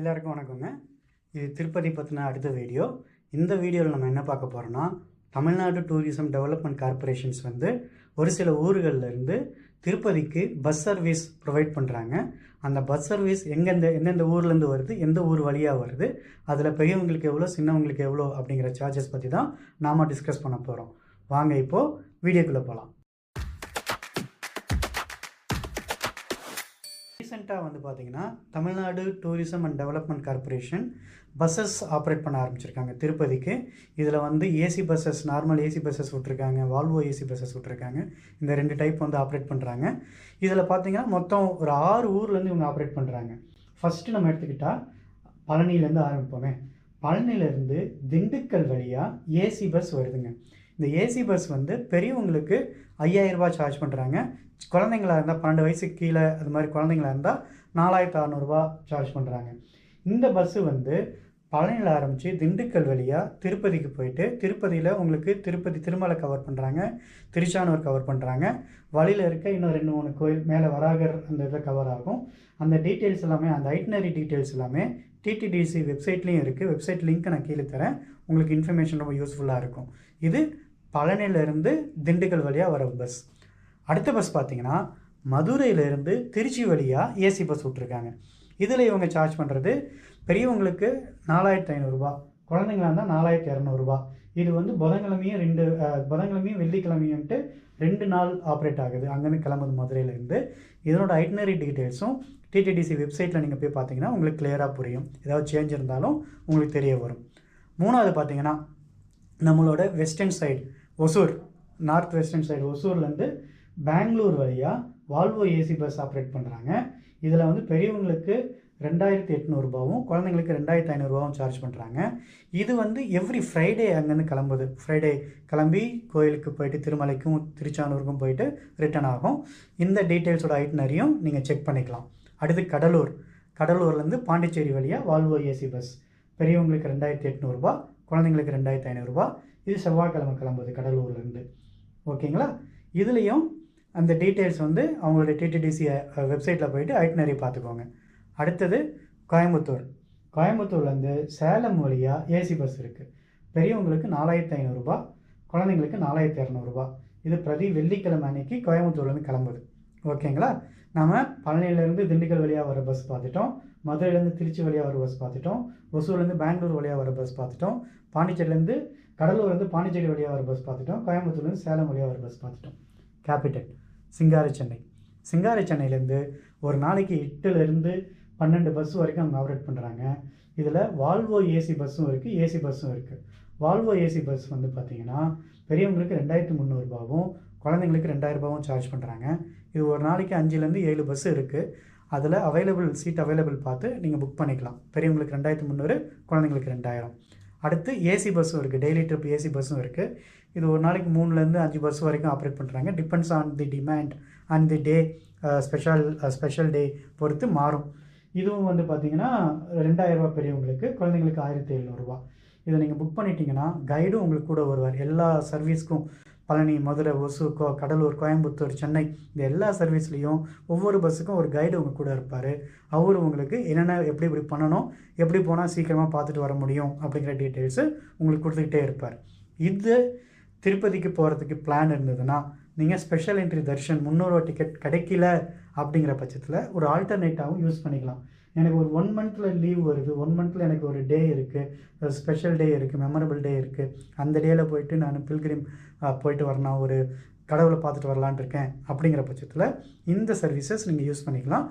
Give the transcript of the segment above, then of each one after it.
எல்லாருக்கும் வணக்கங்க. இது திருப்பதி பற்றின அடுத்த வீடியோ. இந்த வீடியோவில் நம்ம என்ன பார்க்க போகிறோம்னா, தமிழ்நாடு டூரிசம் டெவலப்மெண்ட் கார்பரேஷன்ஸ் ஒரு சில ஊர்களில் இருந்து திருப்பதிக்கு பஸ் சர்வீஸ் ப்ரொவைட் பண்ணுறாங்க. அந்த பஸ் சர்வீஸ் எந்தெந்த ஊர்லேருந்து வருது, எந்த ஊர் வழியாக வருது, அதில் பெரியவங்களுக்கு எவ்வளோ, சின்னவங்களுக்கு எவ்வளோ அப்படிங்கிற சார்ஜஸ் பற்றி தான் நாம் டிஸ்கஸ் பண்ண போகிறோம். வாங்க இப்போது வீடியோக்குள்ளே போகலாம். ரீசெண்டாக பார்த்தீங்கன்னா Tamil Nadu tourism and development corporation buses operate பண்ண ஆரம்பிச்சிருக்காங்க திருப்பதிக்கு. இதில் AC buses, normal AC buses விட்ருக்காங்க, வால்வோ ஏசி பஸ்ஸஸ் விட்ருக்காங்க. இந்த 2 டைப் ஆப்ரேட் பண்ணுறாங்க. இதில் பார்த்தீங்கன்னா மொத்தம் ஒரு 6 ஊர்லேருந்து இவங்க ஆப்ரேட் பண்ணுறாங்க. ஃபஸ்ட்டு நம்ம எடுத்துக்கிட்டால் பழனியிலேருந்து ஆரம்பிப்போமே. பழனியிலேருந்து திண்டுக்கல் வழியாக ஏசி பஸ் வருதுங்க. இந்த ஏசி பஸ் பெரியவங்களுக்கு 5000 ரூபா சார்ஜ் பண்ணுறாங்க. குழந்தைங்களா இருந்தால் 12 வயசுக்கு கீழே அது மாதிரி குழந்தைங்களா இருந்தால் 4600 ரூபா சார்ஜ் பண்ணுறாங்க. இந்த பஸ்ஸு பழனியில் ஆரம்பித்து திண்டுக்கல் வழியாக திருப்பதிக்கு போயிட்டு, திருப்பதியில் உங்களுக்கு திருப்பதி திருமலை கவர் பண்ணுறாங்க, திருச்சானூர் கவர் பண்ணுறாங்க. வழியில் இருக்க இன்னும் 2-3 கோயில், மேலே வராகர் அந்த இதில் கவர் ஆகும். அந்த டீட்டெயில்ஸ் எல்லாமே, அந்த ஐட்னரி டீட்டெயில்ஸ் எல்லாமே டிடிடிசி வெப்சைட்லேயும் இருக்குது. வெப்சைட் லிங்க்கை நான் கீழே தரேன். உங்களுக்கு இன்ஃபர்மேஷன் ரொம்ப யூஸ்ஃபுல்லாக இருக்கும். இது பழனியிலேருந்து திண்டுக்கல் வழியாக வர பஸ். அடுத்த பஸ் பார்த்தீங்கன்னா மதுரையிலேருந்து திருச்சி வழியாக ஏசி பஸ் விட்ருக்காங்க. இதில் இவங்க சார்ஜ் பண்ணுறது பெரியவங்களுக்கு 4500 ரூபா, குழந்தைங்களா இருந்தால் 4200 ரூபா. இது புதன்கிழமையும் வெள்ளிக்கிழமையும்ட்டு 2 நாள் ஆப்ரேட் ஆகுது. அங்கேருந்து கிளம்புது மதுரையிலேருந்து. இதனோட ஐட்னரி டீட்டெயில்ஸும் டிடிடிசி வெப்சைட்டில் நீங்கள் போய் பார்த்தீங்கன்னா உங்களுக்கு கிளியராக புரியும். ஏதாவது சேஞ்ச் இருந்தாலும் உங்களுக்கு தெரிய வரும். 3வது பார்த்தீங்கன்னா நம்மளோட western side Hosur, north western side ஒசூர்லேருந்து பெங்களூர் வழியாக வால்வோ ஏசி பஸ் ஆப்ரேட் பண்ணுறாங்க. இதில் பெரியவங்களுக்கு 2800 ரூபாவும், குழந்தைங்களுக்கு 2500 ரூபாவும் சார்ஜ் பண்ணுறாங்க. இது எவ்ரி ஃப்ரைடே அங்கேருந்து கிளம்புது. ஃப்ரைடே கிளம்பி கோயிலுக்கு போயிட்டு திருமலைக்கும் திருச்சானூருக்கும் போயிட்டு ரிட்டர்ன் ஆகும். இந்த டீட்டெயில்ஸோட ஐட்னரியும் நீங்கள் செக் பண்ணிக்கலாம். அடுத்து கடலூர்லேருந்து பாண்டிச்சேரி வழியாக வால்வோ ஏசி பஸ். பெரியவங்களுக்கு 2800 ரூபா, குழந்தைங்களுக்கு 2500 ரூபா. இது செவ்வாய்க்கிழமை கிளம்புது கடலூர்லேருந்து. ஓகேங்களா? இதுலேயும் அந்த டீட்டெயில்ஸ் அவங்களோட டிடிடிசி வெப்சைட்டில் போயிட்டு ஐட்னரி பார்த்துக்கோங்க. அடுத்தது கோயம்புத்தூர்லேருந்து சேலம் வழியாக ஏசி பஸ் இருக்குது. பெரியவங்களுக்கு 4500 ரூபா, குழந்தைங்களுக்கு 4200 ரூபா. இது பிரதி வெள்ளிக்கிழமை அன்னைக்கு கோயம்புத்தூர்லேருந்து கிளம்புது. ஓகேங்களா? நம்ம பழனியிலேருந்து திண்டுக்கல் வழியாக வர பஸ் பார்த்துட்டோம், மதுரையிலேருந்து திருச்சி வழியாக வர பஸ் பார்த்துட்டோம், ஒசூர்லேருந்து பெங்களூர் வழியாக வர பஸ் பார்த்துட்டோம், பாண்டிச்சேரியிலேருந்து கடலூர்லேருந்து பாண்டிச்சேரி வழியாக வர பஸ் பார்த்துட்டோம், கோயம்புத்தூர்லேருந்து சேலம் வழியாக வர பஸ் பார்த்துட்டோம். கேபிட்டல் சிங்காரை சென்னையிலேருந்து ஒரு நாளைக்கு 8லேருந்து 12 பஸ் வரைக்கும் அவங்க ஆப்ரேட் பண்ணுறாங்க. இதில் வால்வோ ஏசி பஸ்ஸும் இருக்குது, ஏசி பஸ்ஸும் இருக்குது. வால்வோ ஏசி பஸ் பார்த்தீங்கன்னா பெரியவங்களுக்கு 2300 ரூபாவும், குழந்தைங்களுக்கு 2000 ரூபாவும் சார்ஜ் பண்ணுறாங்க. இது ஒரு நாளைக்கு 5லேருந்து 7 பஸ் இருக்குது. அதில் சீட் அவைலபிள் பார்த்து நீங்கள் புக் பண்ணிக்கலாம். பெரியவங்களுக்கு 2300, குழந்தைங்களுக்கு 2000. அடுத்து ஏசி பஸ்ஸும் இருக்குது, டெய்லி ட்ரிப் ஏசி பஸ்ஸும் இருக்குது. இது ஒரு நாளைக்கு 3லேருந்து 5 பஸ் வரைக்கும் ஆப்ரேட் பண்ணுறாங்க. Depends on the demand and the day, special day பொறுத்து மாறும். இதுவும் பார்த்தீங்கன்னா 2000 ரூபா பெரியவங்களுக்கு, குழந்தைங்களுக்கு 1700 ரூபா. இதை நீங்கள் புக் பண்ணிட்டீங்கன்னா கைடும் உங்களுக்கு கூட வருவார். எல்லா சர்வீஸ்க்கும் பழனி, மதுரை, ஒசூர், கடலூர், கோயம்புத்தூர், சென்னை, இந்த எல்லா சர்வீஸ்லேயும் ஒவ்வொரு பஸ்ஸுக்கும் ஒரு கைடு உங்கள் கூட இருப்பார். அவர் உங்களுக்கு என்னென்ன எப்படி பண்ணணும், எப்படி போனால் சீக்கிரமாக பார்த்துட்டு வர முடியும் அப்படிங்கிற டீட்டெயில்ஸு உங்களுக்கு கொடுத்துக்கிட்டே இருப்பார். இது திருப்பதிக்கு போகிறதுக்கு பிளான் இருந்ததுன்னா நீங்கள் ஸ்பெஷல் என்ட்ரி தர்ஷன் 300 ரூபா டிக்கெட் கிடைக்கல அப்படிங்கிற பட்சத்தில் ஒரு ஆல்டர்னேட்டாகவும் யூஸ் பண்ணிக்கலாம். எனக்கு ஒரு 1 மந்தில் லீவ் வருது, 1 மந்தில் எனக்கு ஒரு டே இருக்குது, ஸ்பெஷல் டே இருக்குது, மெமரபிள் டே இருக்குது, அந்த டேயில் போயிட்டு நான் பில்கிரிம் போயிட்டு வரணும், ஒரு கடவுளை பார்த்துட்டு வரலான்ட்டு இருக்கேன் அப்படிங்கிற பட்சத்தில் இந்த சர்வீசஸ் நீங்கள் யூஸ் பண்ணிக்கலாம்.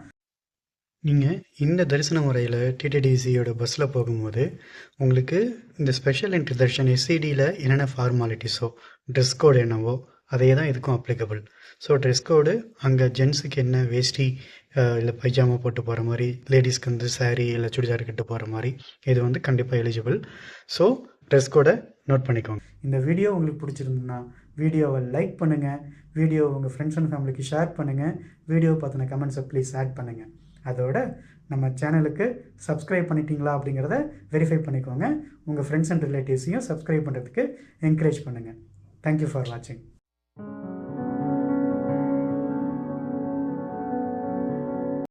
நீங்கள் இந்த தரிசன முறையில் டிடிடிசியோட பஸ்ஸில் போகும்போது உங்களுக்கு இந்த ஸ்பெஷல் என்ட்ரி தர்ஷன் எஸ்சிடியில் என்னென்ன ஃபார்மாலிட்டிஸோ, ட்ரெஸ் கோடு என்னவோ அதே தான் இதுக்கும் அப்ளிகபிள். ஸோ ட்ரெஸ் கோடு அங்கே ஜென்ஸுக்கு என்ன வேஷ்டி இல்லை பைஜாமா போட்டு போகிற மாதிரி, லேடிஸ்க்கு சாரீ இல்லை சுடிதார் கட்டு போகிற மாதிரி இது கண்டிப்பாக எலிஜிபிள். ஸோ ட்ரெஸ் கோடை நோட் பண்ணிக்கோங்க. இந்த வீடியோ உங்களுக்கு பிடிச்சிருந்ததுன்னா வீடியோவை லைக் பண்ணுங்கள், வீடியோ உங்கள் ஃப்ரெண்ட்ஸ் அண்ட் ஃபேமிலிக்கு ஷேர் பண்ணுங்கள், வீடியோ பார்த்தின கமெண்ட்ஸை ப்ளீஸ் ஆட் பண்ணுங்கள். அதோட நம்ம சேனலுக்கு சப்ஸ்கிரைப் பண்ணிட்டீங்களா அப்படிங்கிறத வெரிஃபை பண்ணிக்கோங்க. உங்கள் ஃப்ரெண்ட்ஸ் அண்ட் ரிலேட்டிவ்ஸையும் சப்ஸ்கிரைப் பண்ணுறதுக்கு என்கரேஜ் பண்ணுங்கள். தேங்க்யூ ஃபார் வாட்சிங்.